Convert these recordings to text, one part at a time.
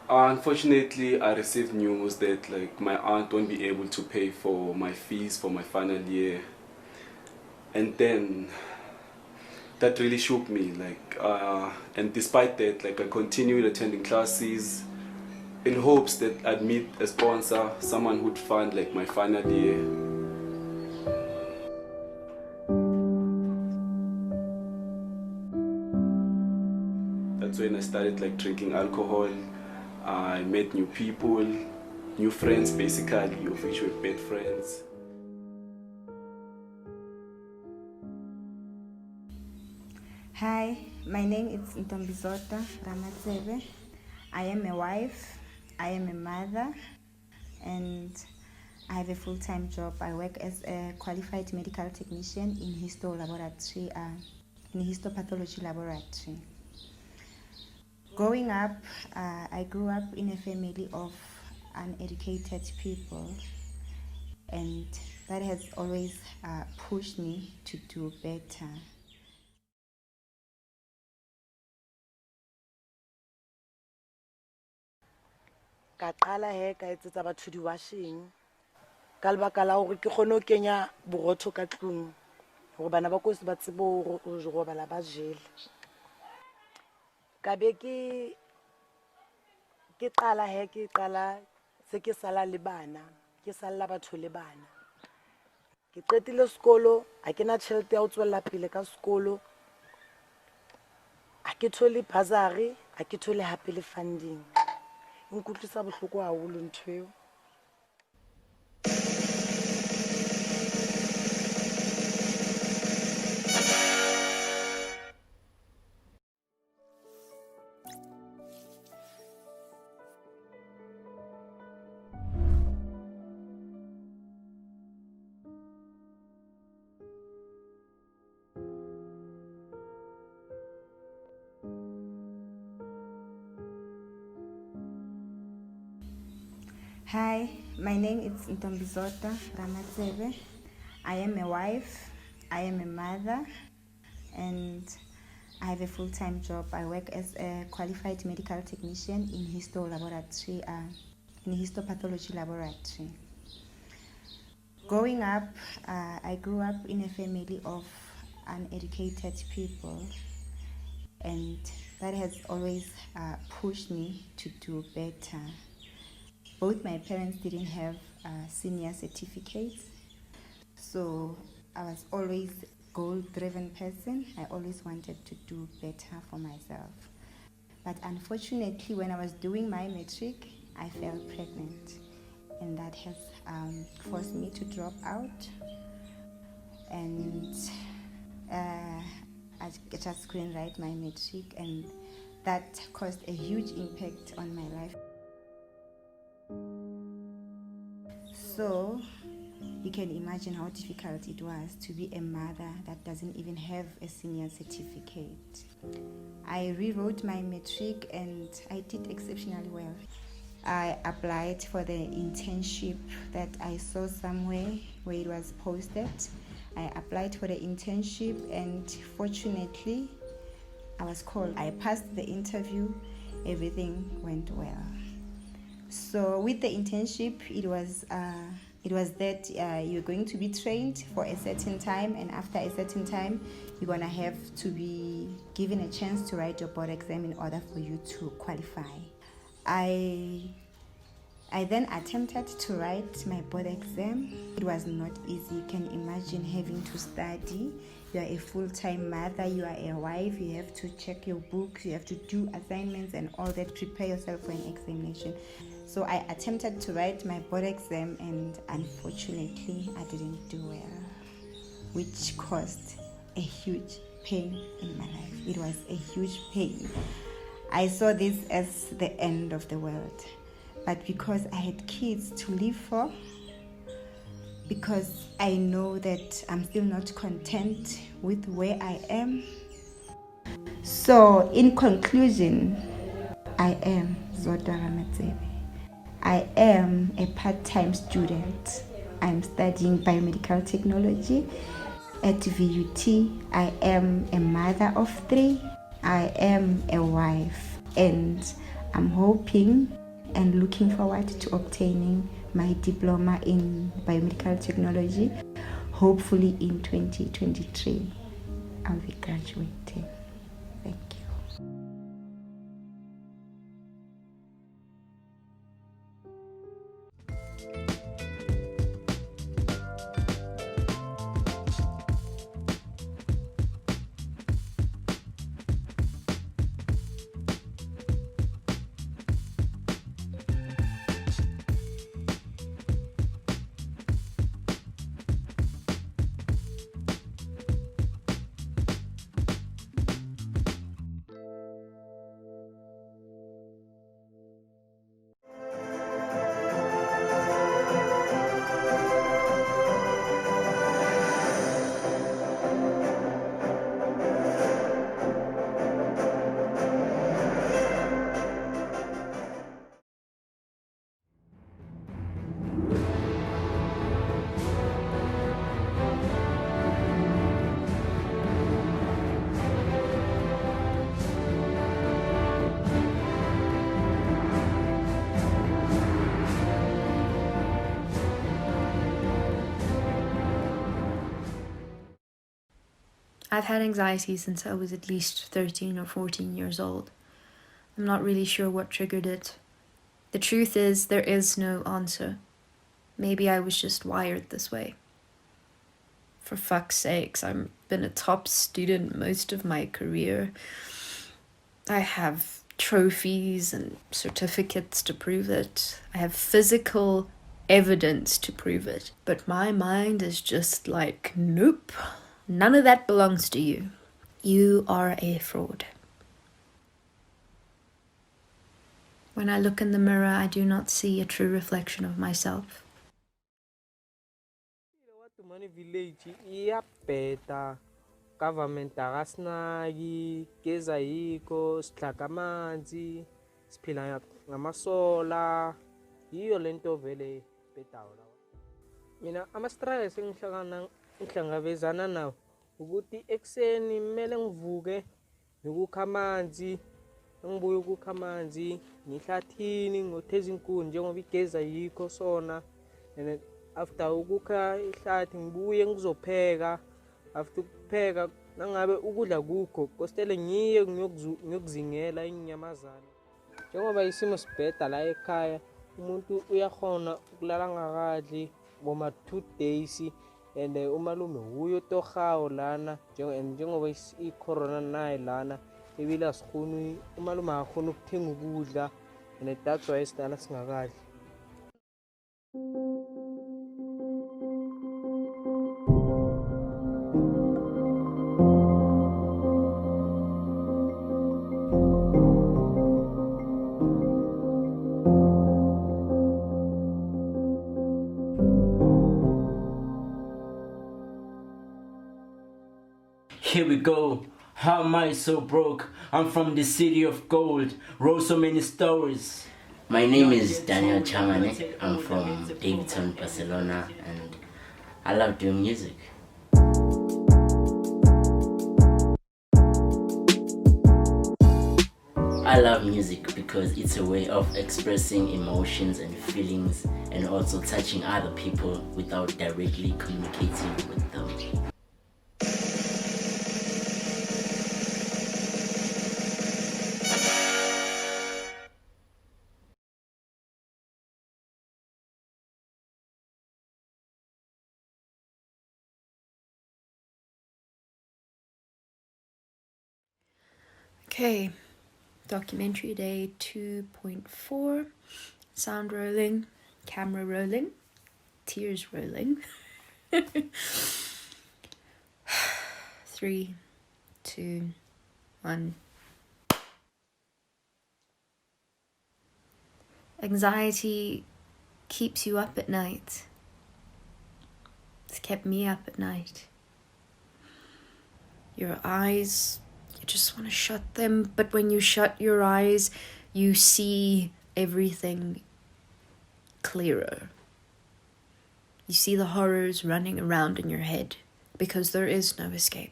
Unfortunately, I received news that my aunt won't be able to pay for my fees for my final year, and then that really shook me. And despite that, I continued attending classes in hopes that I'd meet a sponsor, someone who'd fund my final year. That's when I started drinking alcohol. I met new people, new friends basically, of which were bad friends. Hi, my name is Ntombizota Ramatsebe. I am a wife, I am a mother, and I have a full-time job. I work as a qualified medical technician in histopathology laboratory. Growing up, I grew up in a family of uneducated people, and that has always pushed me to do better. Ka qala ka etsetsa batho di-washing ka lebaka la hore ke kgone ho kenya borotho ka tlung hore bana ba kosi ba tsebe ho robala ba jele. Ka be ke qala se ke sala le bana, ke salla batho le bana. Ke qetile sekolo, ha ke na tjhelete ya ho tswella pele ka sekolo, ha ke thole bursary, ha ke thole hape le funding. Nkutlwisa bohloko haholo ntho eo. Hi, my name is Ntombizota Ramatsebe. I am a wife, I am a mother, and I have a full-time job. I work as a qualified medical technician in histopathology laboratory. Growing up, I grew up in a family of uneducated people, and that has always pushed me to do better. Both my parents didn't have senior certificates, so I was always a goal-driven person. I always wanted to do better for myself. But unfortunately, when I was doing my matric, I fell pregnant, and that has forced me to drop out. And I just couldn't write my matric, and that caused a huge impact on my life. So you can imagine how difficult it was to be a mother that doesn't even have a senior certificate. I rewrote my matric and I did exceptionally well. I applied for the internship that I saw somewhere where it was posted. I applied for the internship and fortunately I was called. I passed the interview, everything went well. So with the internship, it was that you're going to be trained for a certain time, and after a certain time, you're gonna have to be given a chance to write your board exam in order for you to qualify. I then attempted to write my board exam. It was not easy. You can imagine having to study. You are a full-time mother, you are a wife, you have to check your books, you have to do assignments and all that, prepare yourself for an examination. So I attempted to write my board exam and unfortunately I didn't do well, which caused a huge pain in my life. It was a huge pain. I saw this as the end of the world. But because I had kids to live for, because I know that I'm still not content with where I am. So in conclusion, I am Zota Ramatsebe. I am a part-time student. I'm studying biomedical technology at VUT. I am a mother of 3. I am a wife and I'm hoping and looking forward to obtaining my diploma in biomedical technology, hopefully in 2023. I'll be graduating. Thank you. I've had anxiety since I was at least 13 or 14 years old. I'm not really sure what triggered it. The truth is, there is no answer. Maybe I was just wired this way. For fuck's sakes, I've been a top student most of my career. I have trophies and certificates to prove it. I have physical evidence to prove it. But my mind is just like, nope, none of that belongs to you. You are a fraud. When I look in the mirror, I do not see a true reflection of myself. Mani village iyabheda government akasinaki geza yikho sihlaga amanzi siphila ngamasola yiyo lento vele bhedawo lawa. Mina ama-struggles ngihlangabezana nawo ukuthi ekuseni kumele ngivuke ngikukha amanzi, ngibuye ukukha amanzi ngihlathini ngotheza inkuni njengoba igeza yikho sona, and after ukukha ihlathi ngibuye ngizopheka. After ukupheka nangabe ukudla kukho kostele ngiye ngiyokuzingela inyamazana. Njengoba isimo sibheda la ekhaya, umuntu uyakhona ukulala ngakadli ngoma 2 days, and umalume huyo tohawo lana njengoba i-corona nayo lana ebile asikhoni, umalume akakhona ukuthenga ukudla, and that's why sidala singakadli. Here we go. How am I so broke? I'm from the city of gold. Wrote so many stories. My name is Daniel Chamane. I'm from Davidson, Barcelona, and I love doing music. I love music because it's a way of expressing emotions and feelings and also touching other people without directly communicating with them. Okay, documentary day 2.4. Sound rolling, camera rolling, tears rolling. 3, 2, 1. Anxiety keeps you up at night. It's kept me up at night. Your eyes, you just want to shut them, but when you shut your eyes, you see everything clearer. You see the horrors running around in your head because there is no escape.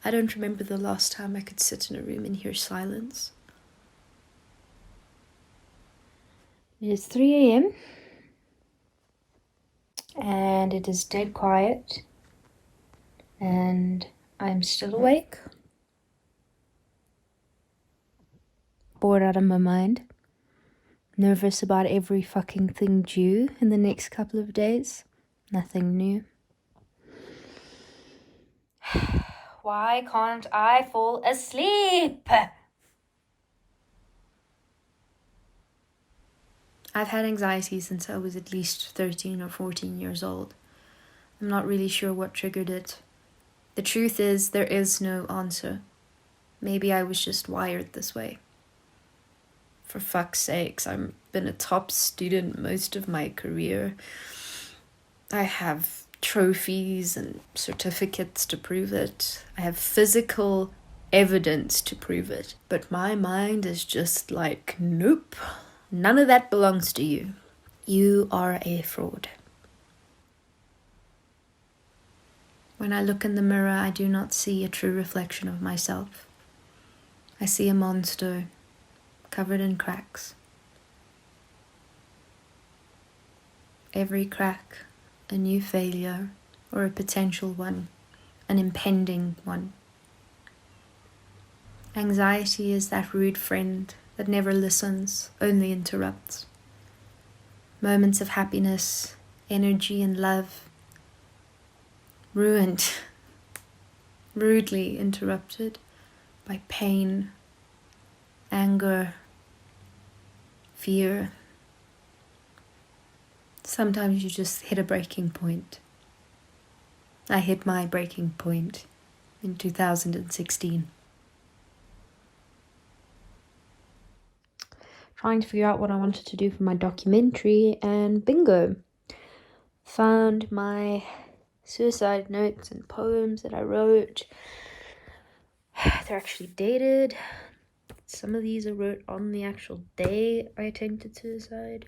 I don't remember the last time I could sit in a room and hear silence. It is 3 a.m. and it is dead quiet, and I'm still awake, bored out of my mind, nervous about every fucking thing due in the next couple of days. Nothing new. Why can't I fall asleep? I've had anxiety since I was at least 13 or 14 years old. I'm not really sure what triggered it. The truth is, there is no answer. Maybe I was just wired this way. For fuck's sakes, I've been a top student most of my career. I have trophies and certificates to prove it. I have physical evidence to prove it. But my mind is just like, nope, none of that belongs to you. You are a fraud. When I look in the mirror, I do not see a true reflection of myself. I see a monster covered in cracks. Every crack, a new failure, or a potential one, an impending one. Anxiety is that rude friend that never listens, only interrupts. Moments of happiness, energy, and love ruined, rudely interrupted by pain, anger, fear. Sometimes you just hit a breaking point. I hit my breaking point in 2016. Trying to figure out what I wanted to do for my documentary, and bingo! Found my suicide notes and poems that I wrote. They're actually dated. Some of these I wrote on the actual day I attempted suicide.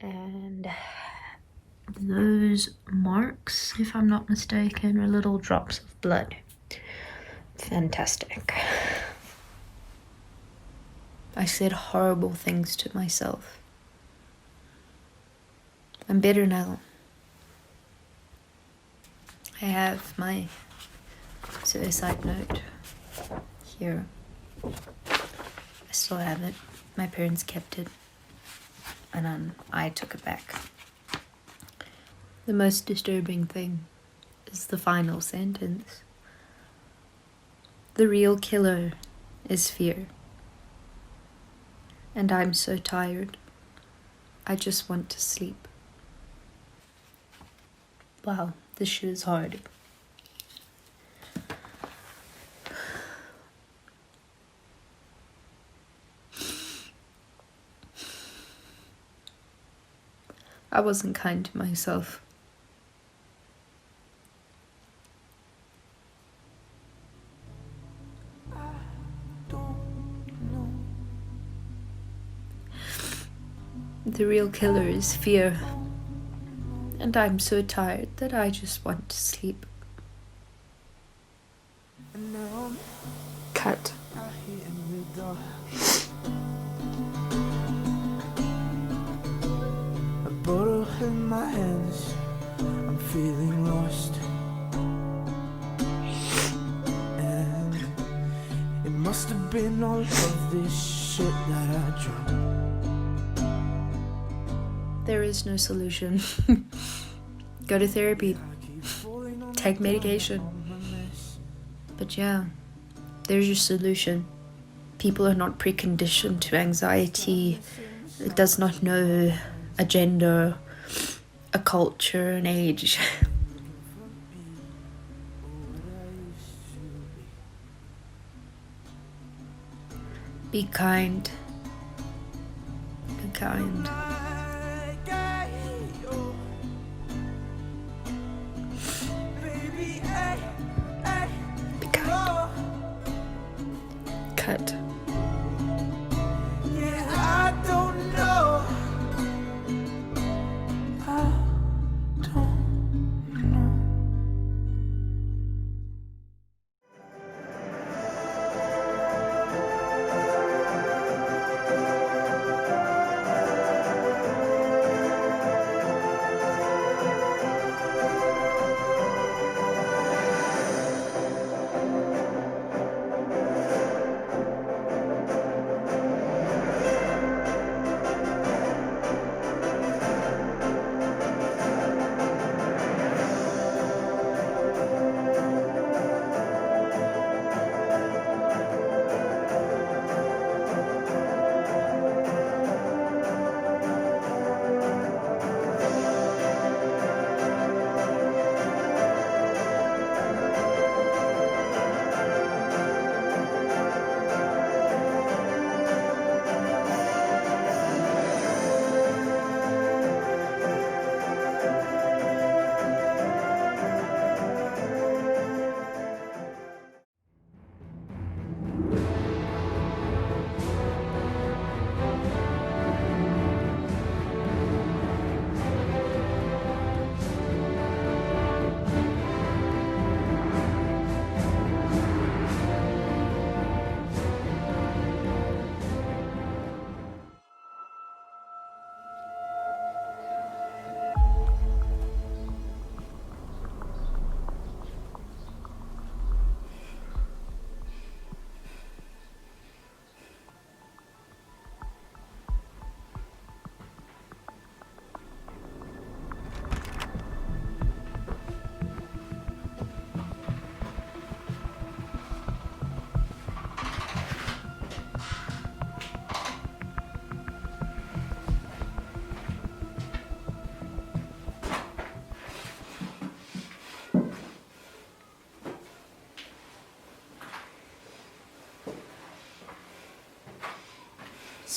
And those marks, if I'm not mistaken, are little drops of blood. Fantastic. I said horrible things to myself. I'm better now. I have my suicide note here. I still have it. My parents kept it. And then I took it back. The most disturbing thing is the final sentence. The real killer is fear. And I'm so tired. I just want to sleep. Wow, this shit is hard. I wasn't kind to myself. The real killer is fear. And I'm so tired that I just want to sleep. Cut. A bottle in my hands, I'm feeling lost. And it must have been all of this shit that I drank. There is no solution. Go to therapy. Take medication. But yeah, there's your solution. People are not preconditioned to anxiety. It does not know a gender, a culture, an age. Be kind. Be kind. Be kind. Cut.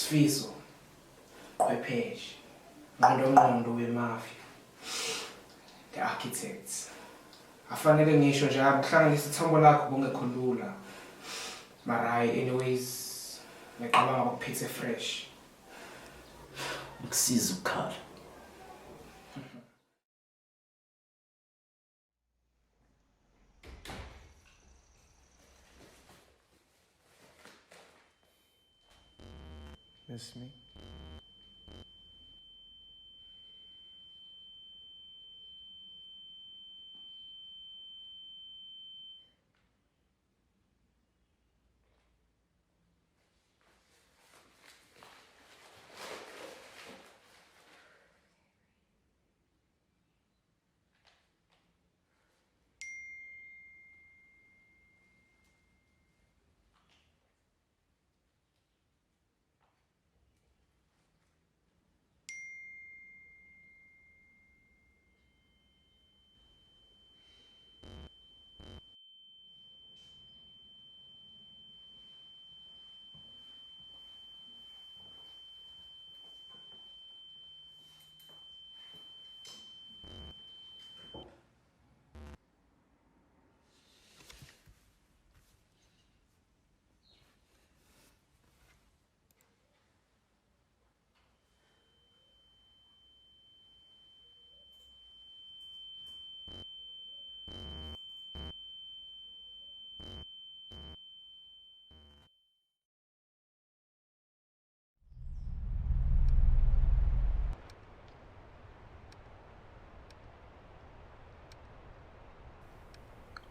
Sifiso, Qwepheshe, Ngqondo wemafia, the architects. Afanele ngisho nje akuhlanganisa ithambo lakho kungekho lula. Mara anyways, ngicabanga ukuphethe fresh. Ukusiza ukhala. Miss me?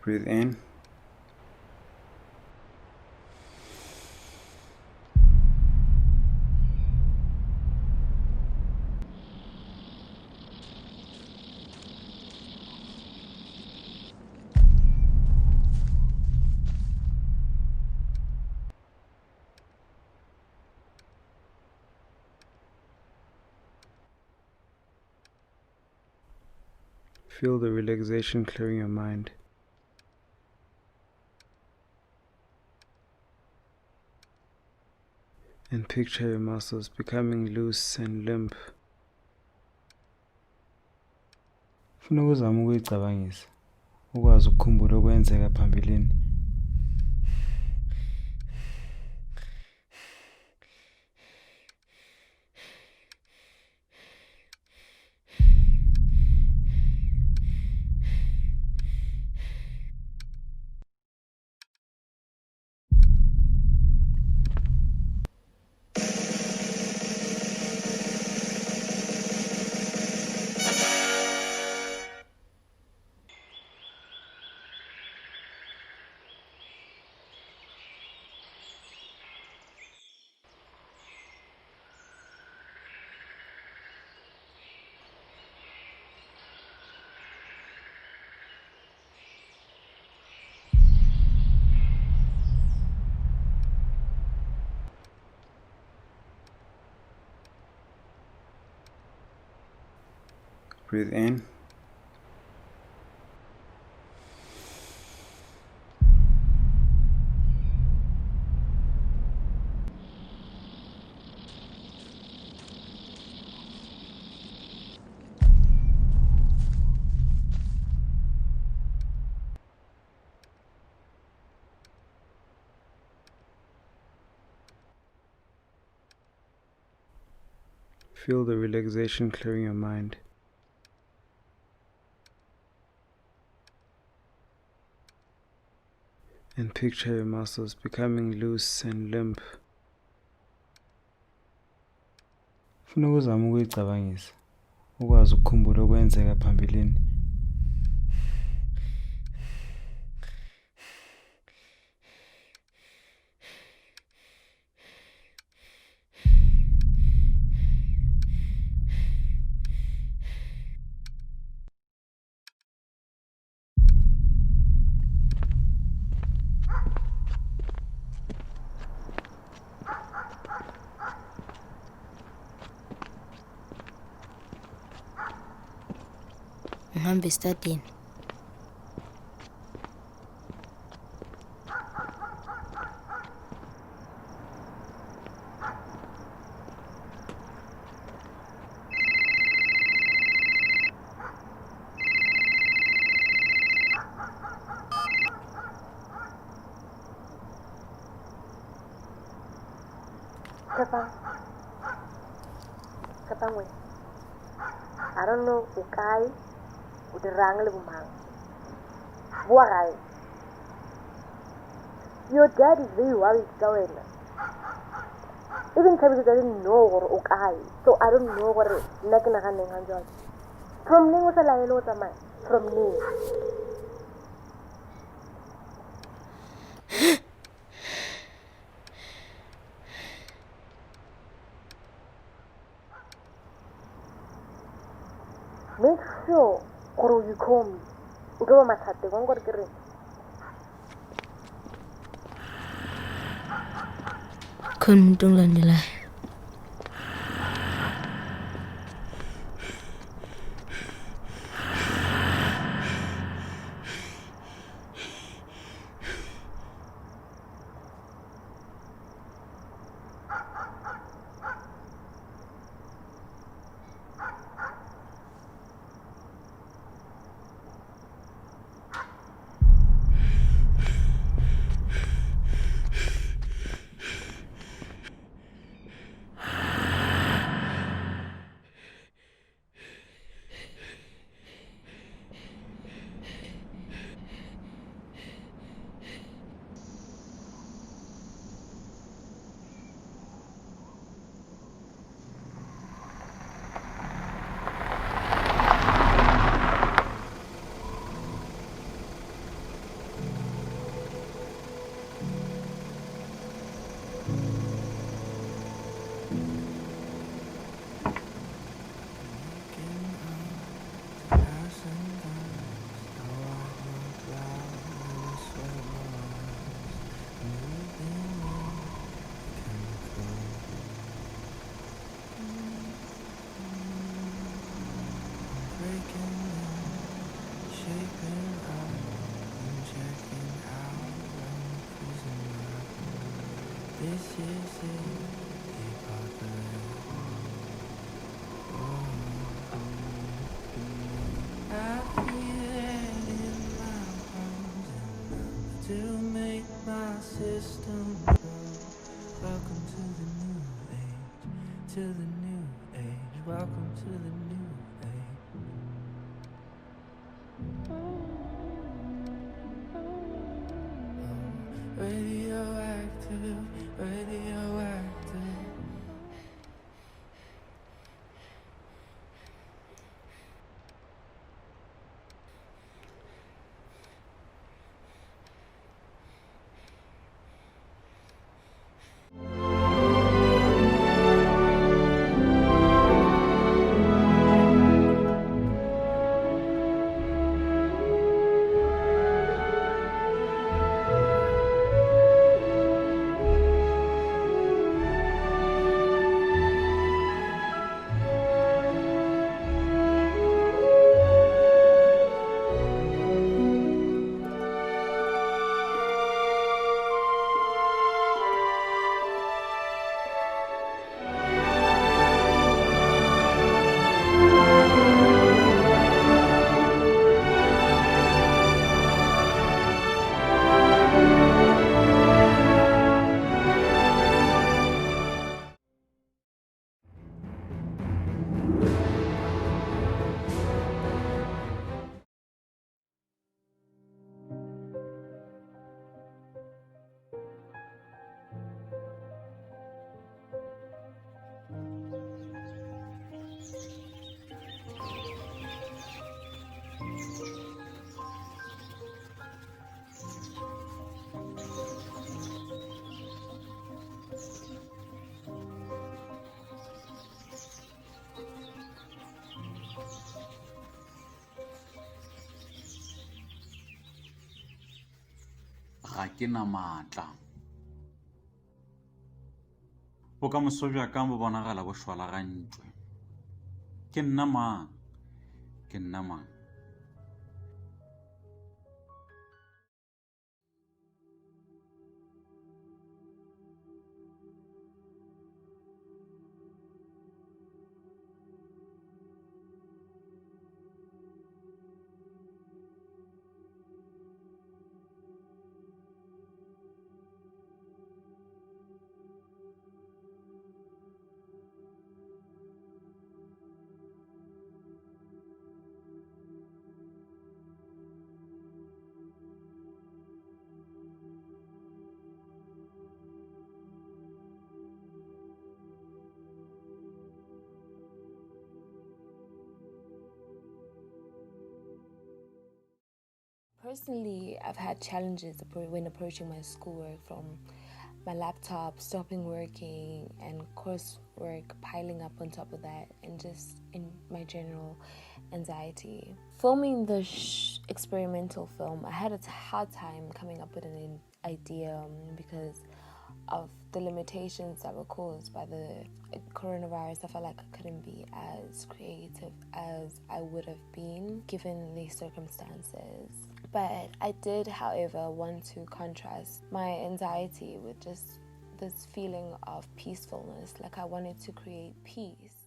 Breathe in. Feel the relaxation clearing your mind. And picture your muscles becoming loose and limp. Funa ukuzama ukuyicabangisa, ukwazi ukukhumbula okwenzeka phambilini. Breathe in. Feel the relaxation clearing your mind. And picture your muscles becoming loose and limp. Funa ukuzama ukuyicabangisa, ukwazi ukukhumbula okwenzeka phambilini. Ngihambe estadini. Katang. Katang we. I don't know ukai udirang le bumang. Buarai. Your dad is very worried going. Even Tabi doesn't know or ukai. So I don't know what nakina kaning hanjot. From me was a lailo tamai. From me. Make sure Kuru you call me. Ugo matate one got green. Kuntung landila. To make my system go. Welcome to the new age, to the new age. Welcome to the new age. Radioactive, radioactive. Ga ke na maatla. Bokamoso bja ka bo bonagala bo šwalagantšwe. Ke nna mang? Ke nna mang? Personally, I've had challenges when approaching my schoolwork, from my laptop stopping working and coursework piling up on top of that, and just in my general anxiety. Filming the experimental film, I had a hard time coming up with an idea because of the limitations that were caused by the coronavirus. I felt like I couldn't be as creative as I would have been given the circumstances. But I did, however, want to contrast my anxiety with just this feeling of peacefulness. Like I wanted to create peace.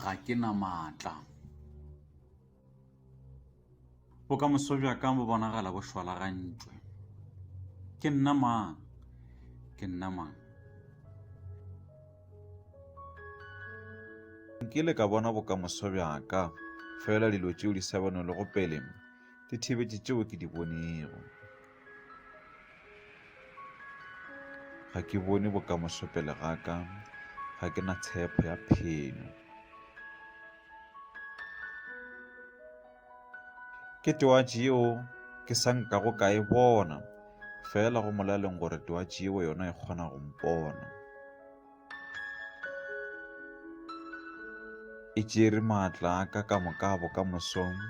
Ga ke na maatla. Bokamoso bja ka bo bonagala bo shwalagantšwe. Ke nna mang? Ke nna mang? Nkile ka bona bokamoso bja ka, fela dilo tšeo di sa bonolo go pele di thibetše tšeo ke di bonego. Ga ke bone bokamoso pele ga ka, ga ke na tshepo ya phenyo. Ke tewaatši yeo ke sa nkago ka e bona, fela go molaleng gore tewaatši yeo yona e kgona go mpona. E tšere maatla a ka moka a bokamosong,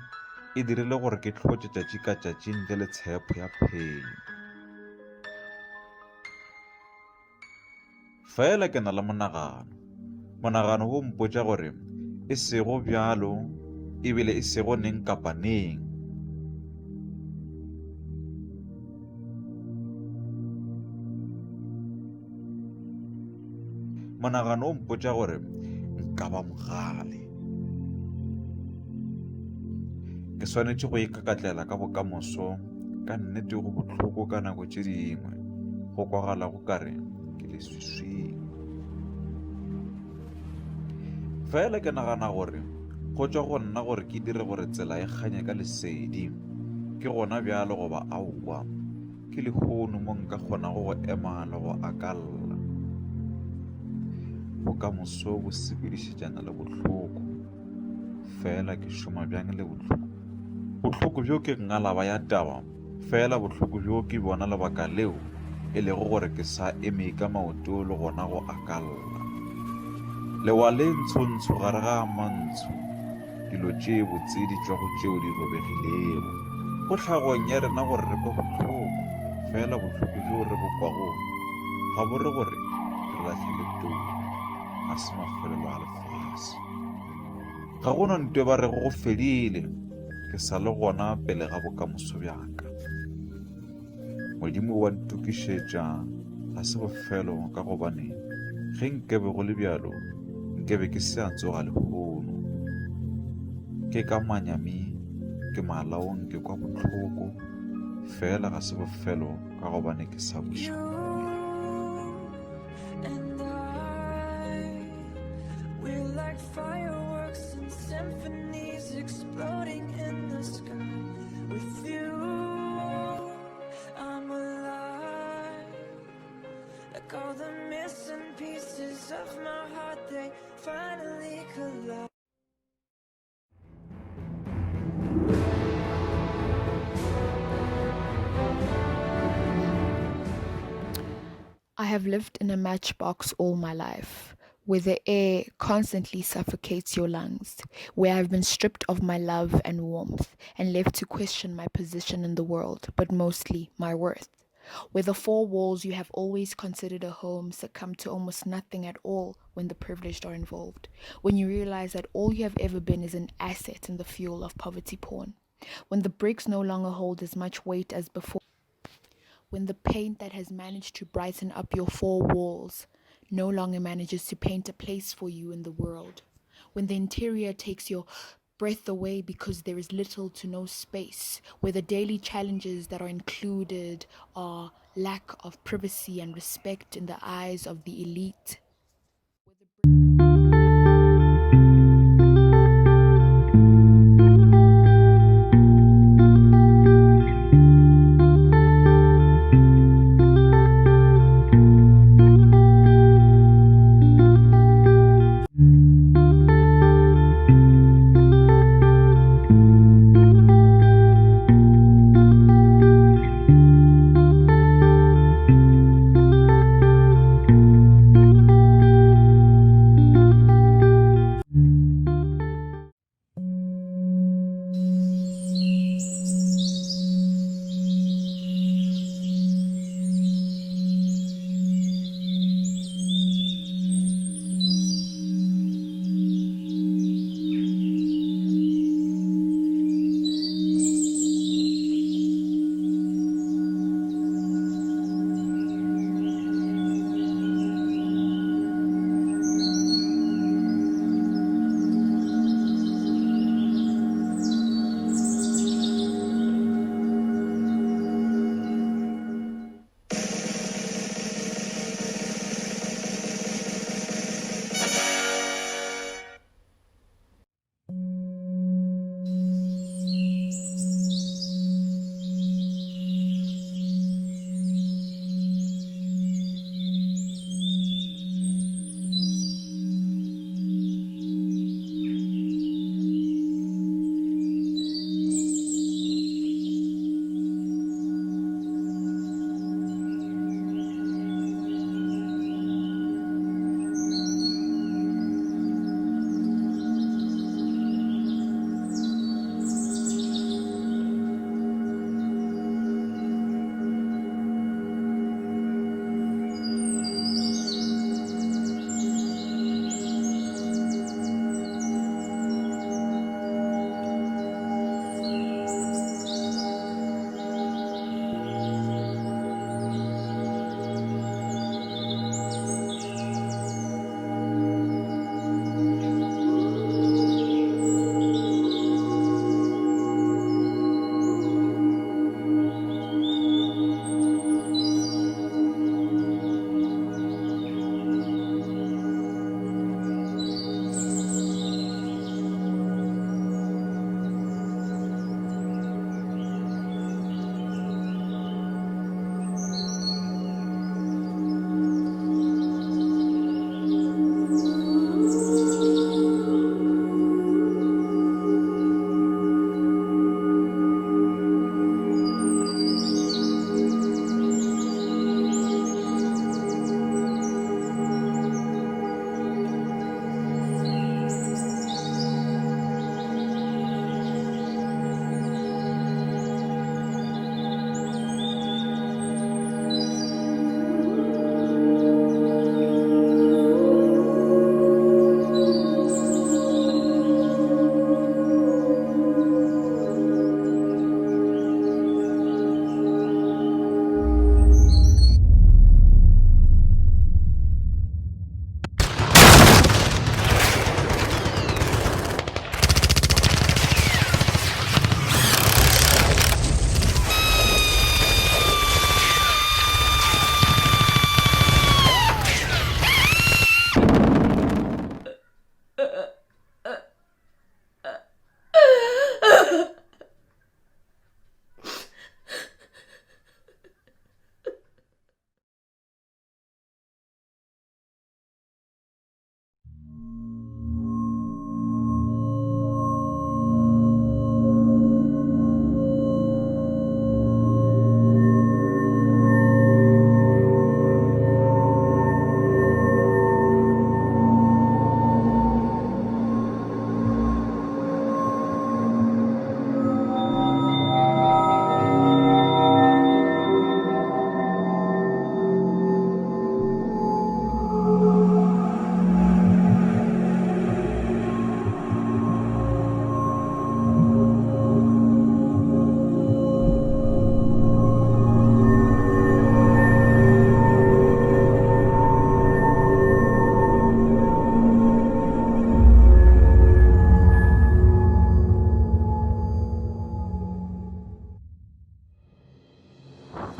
e dirile gore ke tlhotše tšatši ka tšatši ntle le tshepo ya phenyo. Fela ke na le monagano wo mpotša gore e sego bjalo, ebile e sego neng kapa neng. Monagano o mpotša gore nka ba mogale. Ke swanetše go ikakatlela ka bokamoso, ka nnete go bohloko ka nako tše dingwe, go kwagala go kare ke leswiswing. Fela ke nagana gore go tšwa go nna gore ke dire gore tsela e kganye ka lesedi, ke gona bjalo goba aowa, ke lehono mo nka kgonago go ema le go akalla. Bokamoso bo sepedišetšana le bohloko, fela ke šoma bjang le bohloko. Bohloko bjo ke ngalaba ya taba, fela bohloko bjo ke bona lebaka leo e lego gore ke sa eme ka maoto le gona go akalla. Lewa le ntshontsho gare ga mantsho, dilo tše botse di tšwa go tšeo di robegilego. Go tlhagong ya rena gore re kwe bohloko, fela bohloko bjo re bo kwago ga bo re gore re latlhile toro, ga se mafelelo a lefase. Ga go na ntwe ba re go fedile, ke sa le gona pele ga bokamoso bjaka. Modimo wa ntukišetša ga se bofelo, ka gobane ge nkebe go le bjalo nkebe ke se a tsoga lehono. Ke ka manyami, ke malaong, ke kwa bohloko, fela ga se bofelo, ka gobane ke sa buša. Fireworks and symphonies exploding in the sky. With you, I'm alive. Like all the missing pieces of my heart, they finally collide. I have lived in a matchbox all my life, where the air constantly suffocates your lungs, where I've been stripped of my love and warmth and left to question my position in the world, but mostly my worth, where the four walls you have always considered a home succumb to almost nothing at all when the privileged are involved, when you realize that all you have ever been is an asset in the fuel of poverty porn, when the bricks no longer hold as much weight as before, when the paint that has managed to brighten up your four walls no longer manages to paint a place for you in the world, when the interior takes your breath away because there is little to no space, where the daily challenges that are included are lack of privacy and respect in the eyes of the elite.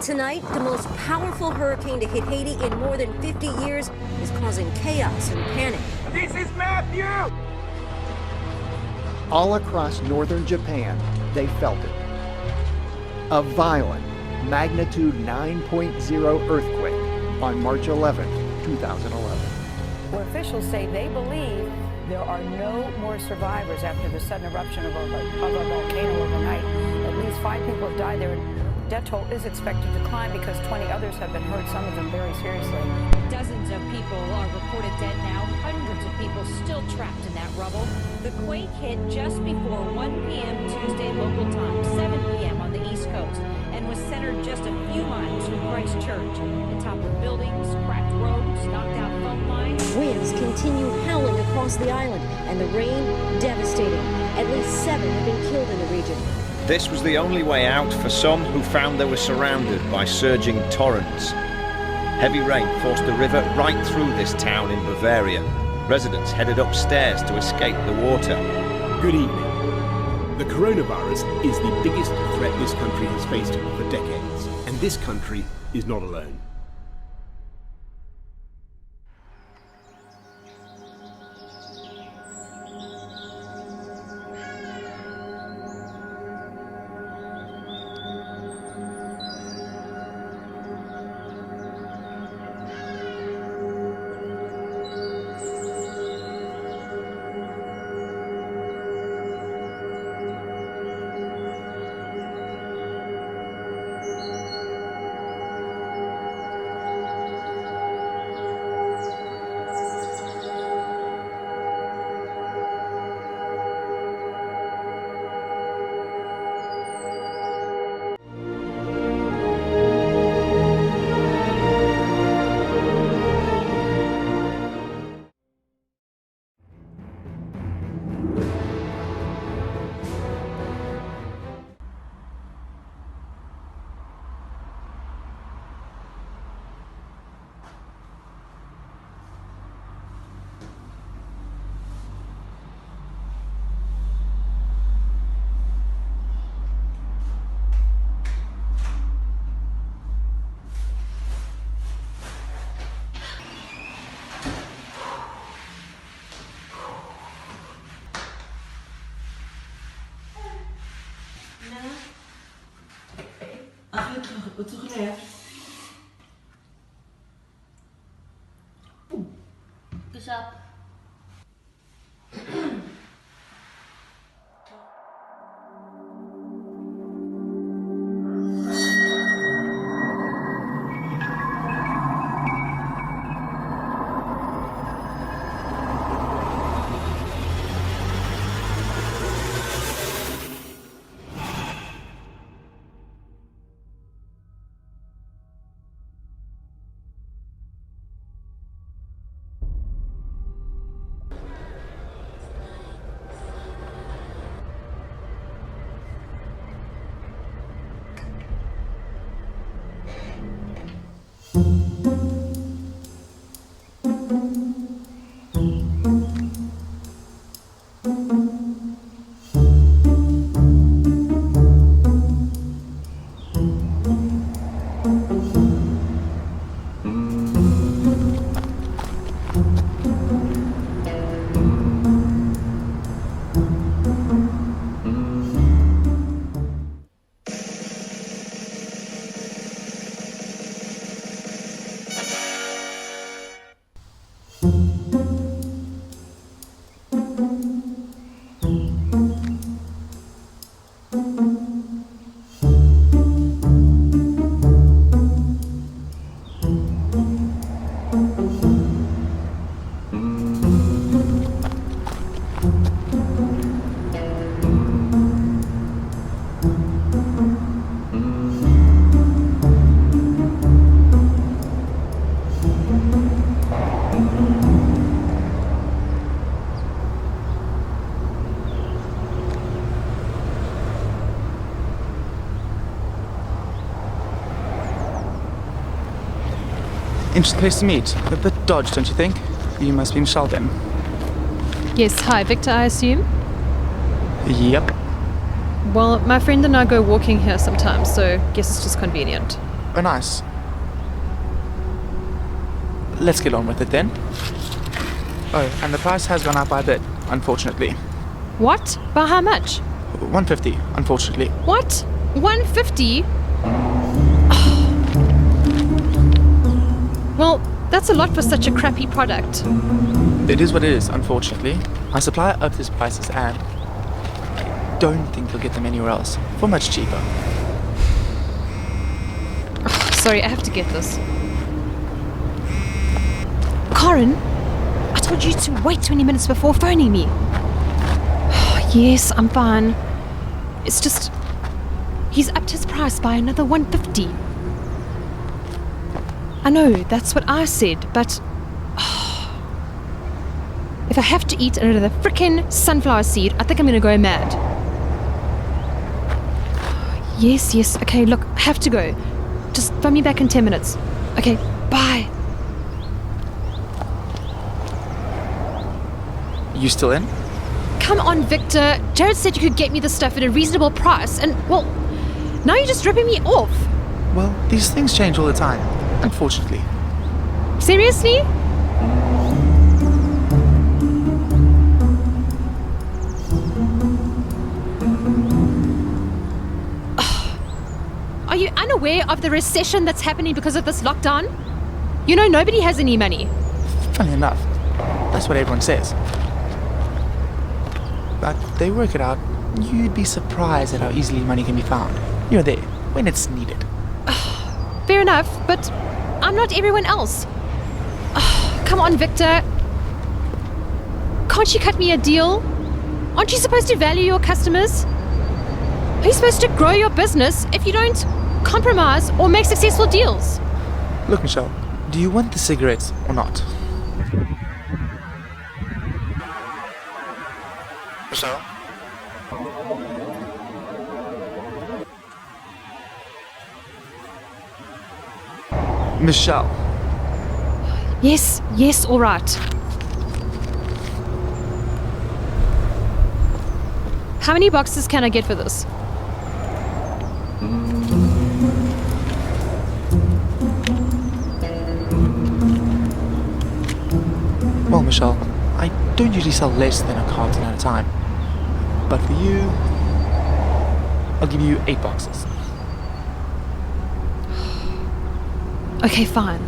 Tonight, the most powerful hurricane to hit Haiti in more than 50 years is causing chaos and panic. This is Matthew! All across northern Japan, they felt it. A violent magnitude 9.0 earthquake on March 11, 2011. Where officials say they believe there are no more survivors after the sudden eruption of a volcano overnight. At least 5 people have died there. Death toll is expected to climb because 20 others have been hurt, some of them very seriously. Dozens of people are reported dead now, hundreds of people still trapped in that rubble. The quake hit just before 1 p.m. Tuesday local time, 7 p.m. on the East Coast, and was centered just a few miles from Christchurch. It toppled buildings, cracked roads, knocked out phone lines. Winds continue howling across the island, and the rain devastating. At least 7 have been killed in the region. This was the only way out for some who found they were surrounded by surging torrents. Heavy rain forced the river right through this town in Bavaria. Residents headed upstairs to escape the water. Good evening. The coronavirus is the biggest threat this country has faced for decades, and this country is not alone. Wat toch geleerd? Gezap. Interesting place to meet. A bit dodgy, don't you think? You must be Michelle then. Yes, hi, Victor, I assume? Yep. Well, my friend and I go walking here sometimes, so guess it's just convenient. Oh, nice. Let's get on with it then. Oh, and the price has gone up by a bit, unfortunately. What? By how much? 150, unfortunately. What? 150? Well, that's a lot for such a crappy product. It is what it is, unfortunately. My supplier upped his prices and I don't think you'll get them anywhere else for much cheaper. Sorry, I have to get this. Corin, I told you to wait 20 minutes before phoning me. Yes, I'm fine. It's just, he's upped his price by another 150. I know, that's what I said, but if I have to eat another frickin' sunflower seed, I think I'm gonna go mad. Yes, okay, look, I have to go. Just phone me back in 10 minutes. Okay, bye. You still in? Come on, Victor. Jared said you could get me the stuff at a reasonable price, and, well, now you're just ripping me off. Well, these things change all the time, unfortunately. Seriously? Are you unaware of the recession that's happening because of this lockdown? You know, nobody has any money. Funny enough, that's what everyone says. But they work it out. You'd be surprised at how easily money can be found. You're there when it's needed. Fair enough, but I'm not everyone else. Come on, Victor. Can't you cut me a deal? Aren't you supposed to value your customers? Are you supposed to grow your business if you don't compromise or make successful deals? Look, Michelle, do you want the cigarettes or not? Michelle? Michelle. Yes, all right. How many boxes can I get for this? Well, Michelle, I don't usually sell less than a carton at a time. But for you, I'll give you 8 boxes. Okay, fine.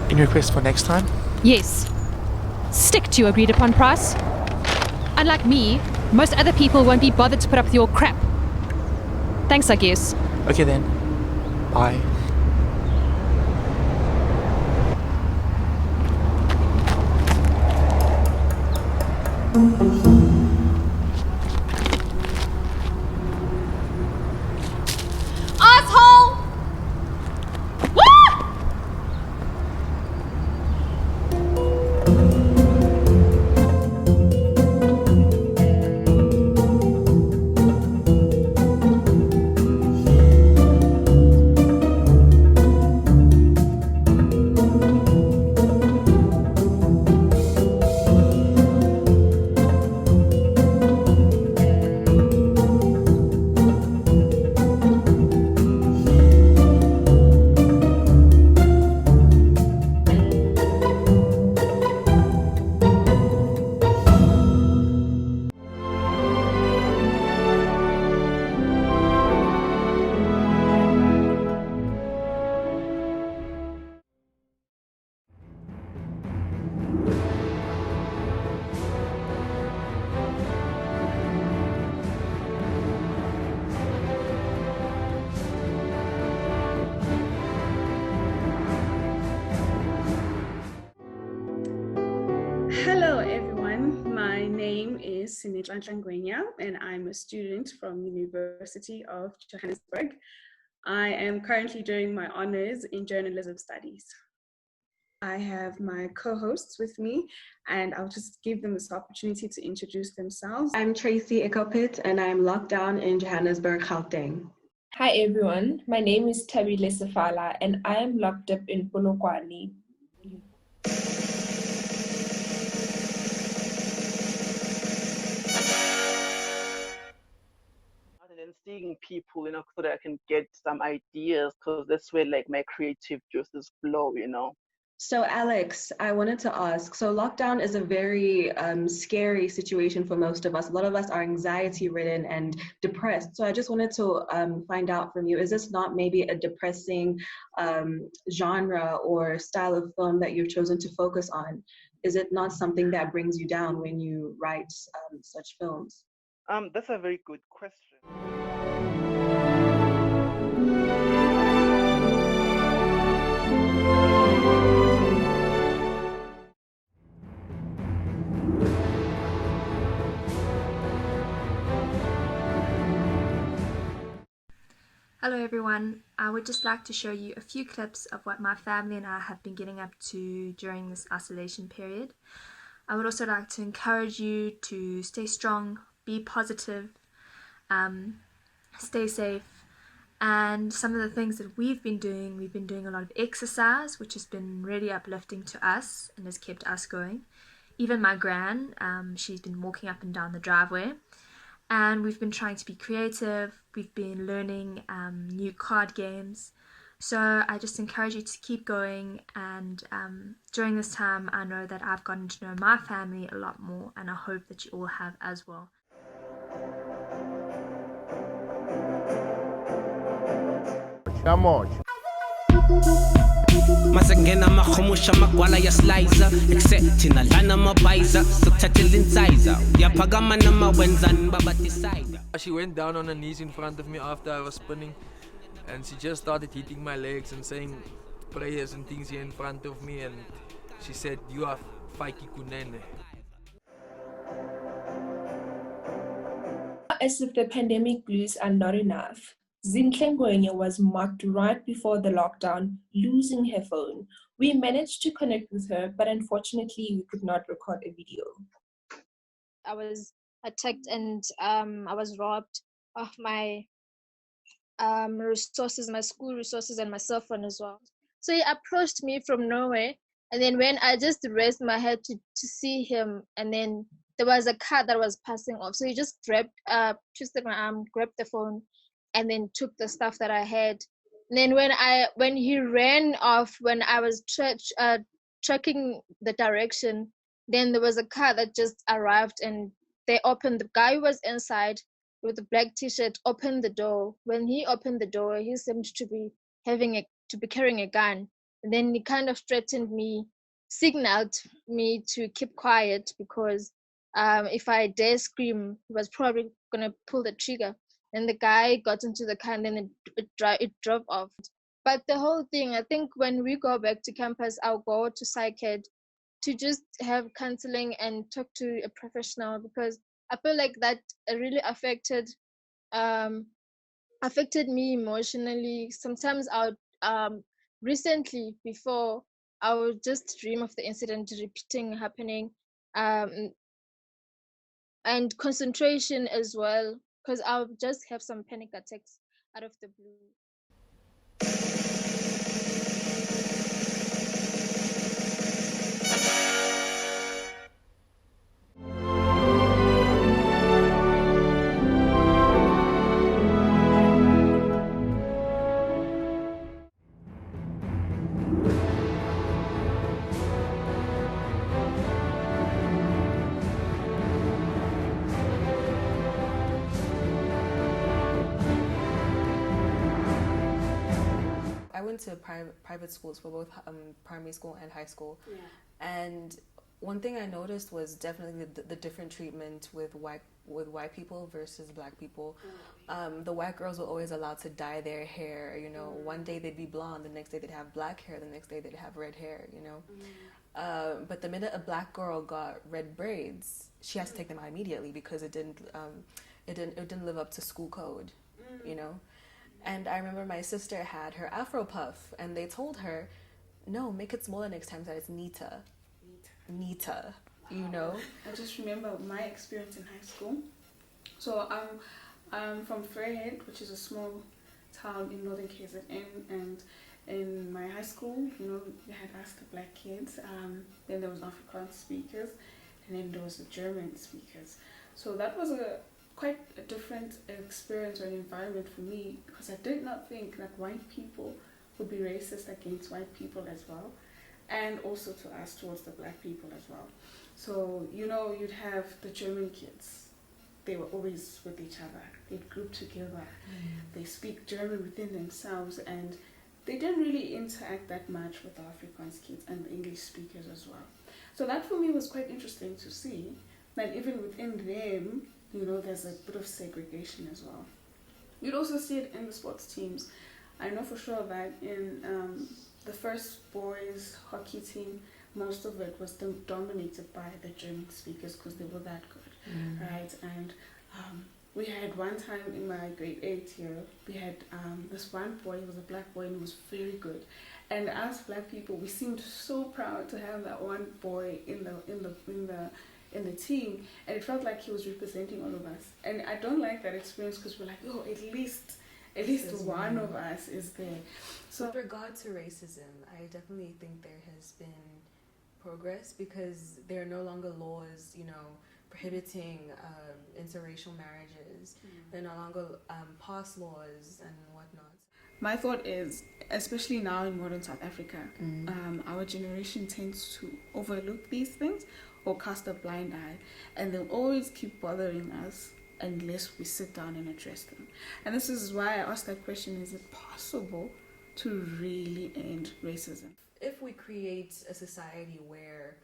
Any request for next time? Yes. Stick to your agreed upon price. Unlike me, most other people won't be bothered to put up with your crap. Thanks, I guess. Okay then. Bye. Asshole! Hello everyone, my name is Sinetla Ntlangwenya and I'm a student from University of Johannesburg. I am currently doing my honors in journalism studies. I have my co-hosts with me and I'll just give them this opportunity to introduce themselves. I'm Tracy Ikopit and I'm locked down in Johannesburg, Gauteng. Hi everyone, my name is Tabile Sefala and I am locked up in Polokwane. And then seeing people, so that I can get some ideas, because that's where like my creative juices flow. So Alex, I wanted to ask, so lockdown is a very scary situation for most of us. A lot of us are anxiety ridden and depressed. So I just wanted to find out from you, is this not maybe a depressing genre or style of film that you've chosen to focus on? Is it not something that brings you down when you write such films? That's a very good question. Hello everyone, I would just like to show you a few clips of what my family and I have been getting up to during this isolation period. I would also like to encourage you to stay strong, be positive, stay safe, and some of the things that we've been doing a lot of exercise, which has been really uplifting to us and has kept us going. Even my gran, she's been walking up and down the driveway. And we've been trying to be creative, we've been learning new card games. So I just encourage you to keep going, and during this time I know that I've gotten to know my family a lot more, and I hope that you all have as well. masengena makhumusha magwala yasliza accepting alana mabiza sokuthathela insiza uyaphakama noma wenzani baba decide. She went down on her knees in front of me after I was spinning, and she just started hitting my legs and saying prayers and things here in front of me, and she said, "You are Faiki Kunene." As if the pandemic blues are not enough, Zinhle Ngwenya was marked right before the lockdown, losing her phone. We managed to connect with her, but unfortunately we could not record a video. I was attacked and I was robbed of my resources, my school resources and my cell phone as well. So he approached me from nowhere, and then when I just raised my head to see him, and then there was a car that was passing off. So he just twisted my arm, grabbed the phone, and then took the stuff that I had. And then when he ran off, when I was tracking the direction, then there was a car that just arrived, and they opened. The guy who was inside with a black t-shirt opened the door. When he opened the door, he seemed to be carrying a gun. And then he kind of threatened me, signaled me to keep quiet, because if I dare scream, he was probably gonna pull the trigger. And the guy got into the car, and then it drove off. But the whole thing, I think when we go back to campus, I'll go to PsychEd to just have counseling and talk to a professional, because I feel like that really affected me emotionally. Sometimes I would recently, before, I would just dream of the incident happening, and concentration as well, because I'll just have some panic attacks out of the blue. I went to private schools for both primary school and high school, and one thing I noticed was definitely the different treatment with white people versus black people. The white girls were always allowed to dye their hair. One day they'd be blonde, the next day they'd have black hair, the next day they'd have red hair. But the minute a black girl got red braids, she has to take them out immediately because it didn't live up to school code. And I remember my sister had her Afro puff, and they told her, no, make it smaller next time so that it's Nita. I just remember my experience in high school. So I'm from Fairhead, which is a small town in northern KZN, and in my high school, we had asked the black kids. Then there was Afrikaans speakers, and then there was the German speakers. So that was quite a different experience or an environment for me, because I did not think that white people would be racist against white people as well, and also to us towards the black people as well. So, you'd have the German kids. They were always with each other. They'd group together. They speak German within themselves, and they didn't really interact that much with the Afrikaans kids and the English speakers as well. So that for me was quite interesting to see, that even within them, there's a bit of segregation as well. You'd also see it in the sports teams. I know for sure that in the first boys hockey team, most of it was dominated by the German speakers because they were that good, right? And we had one time in my grade 8 year, we had this one boy. He was a black boy and he was very good. And as black people, we seemed so proud to have that one boy in the team, and it felt like he was representing all of us. And I don't like that experience, because we're like, oh, at least one of us is there. So with regard to racism, I definitely think there has been progress, because there are no longer laws, prohibiting interracial marriages. There are no longer past laws and whatnot. My thought is, especially now in modern South Africa, our generation tends to overlook these things or cast a blind eye, and they'll always keep bothering us unless we sit down and address them. And this is why I asked that question, is it possible to really end racism? If we create a society where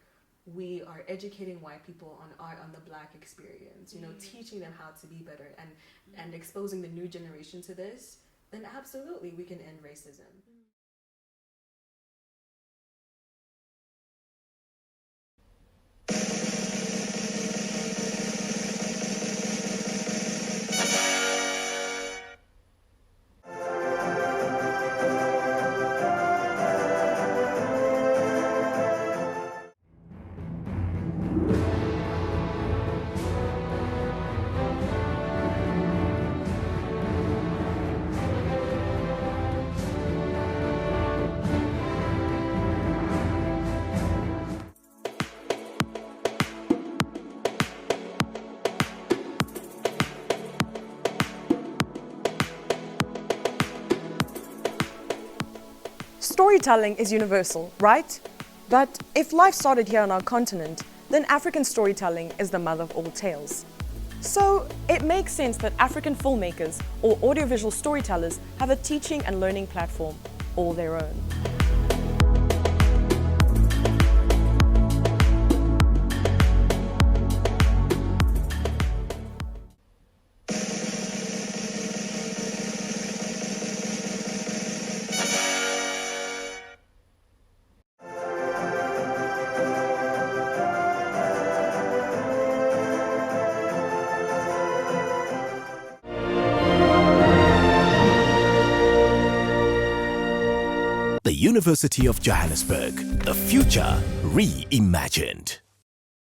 we are educating white people on the black experience, teaching them how to be better, and exposing the new generation to this, then absolutely we can end racism. Storytelling is universal, right? But if life started here on our continent, then African storytelling is the mother of all tales. So it makes sense that African filmmakers or audiovisual storytellers have a teaching and learning platform all their own. The University of Johannesburg, the future reimagined.